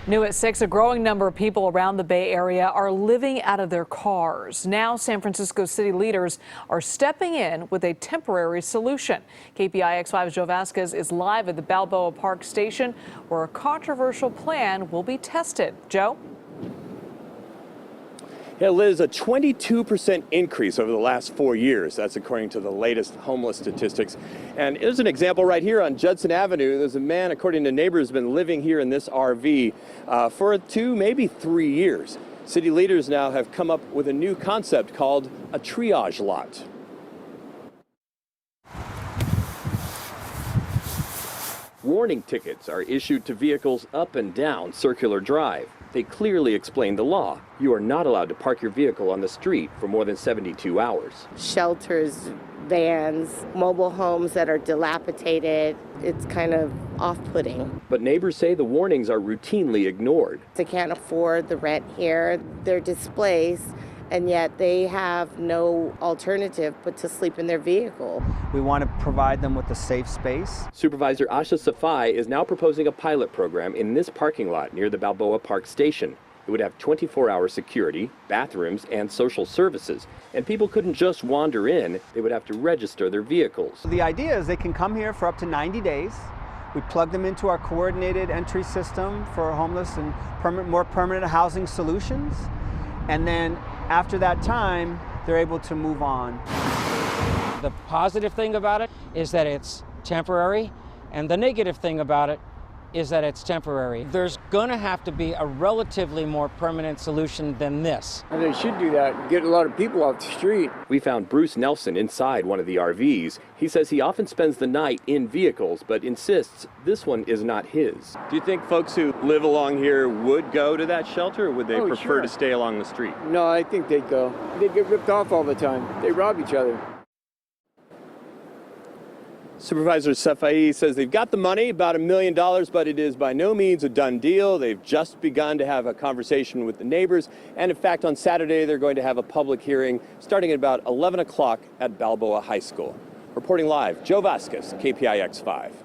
New at 6, a growing number of people around the Bay Area are living out of their cars. Now, San Francisco city leaders are stepping in with a temporary solution. KPIX 5's Joe Vazquez is live at the Balboa BART station, where a controversial plan will be tested. Joe? Yeah, Liz, a 22% increase over the last 4 years. That's according to the latest homeless statistics. And there's an example right here on Judson Avenue. There's a man, according to neighbors, been living here in this RV for 2, maybe 3 years. City leaders now have come up with a new concept called a triage lot. Warning tickets are issued to vehicles up and down Circular Drive. They clearly explain the law. You are not allowed to park your vehicle on the street for more than 72 hours. Shelters, vans, mobile homes that are dilapidated, it's kind of off-putting. But neighbors say the warnings are routinely ignored. They can't afford the rent here. They're displaced, and yet they have no alternative but to sleep in their vehicle. We want to provide them with a safe space. Supervisor Asha Safai is now proposing a pilot program in this parking lot near the Balboa BART station. It would have 24-hour security, bathrooms, and social services. And people couldn't just wander in, they would have to register their vehicles. So the idea is they can come here for up to 90 days. We plug them into our coordinated entry system for homeless and more permanent housing solutions. And then after that time, they're able to move on. The positive thing about it is that it's temporary, and the negative thing about it is that it's temporary. There's going to have to be a relatively more permanent solution than this. And they should do that, get a lot of people off the street. We found Bruce Nelson inside one of the RVs. He says he often spends the night in vehicles, but insists this one is not his. Do you think folks who live along here would go to that shelter, or would they prefer to stay along the street? No, I think they'd go. They get ripped off all the time. They rob each other. Supervisor Safai says they've got the money, about $1 million, but it is by no means a done deal. They've just begun to have a conversation with the neighbors. And in fact, on Saturday, they're going to have a public hearing starting at about 11 o'clock at Balboa High School. Reporting live, Joe Vazquez, KPIX 5.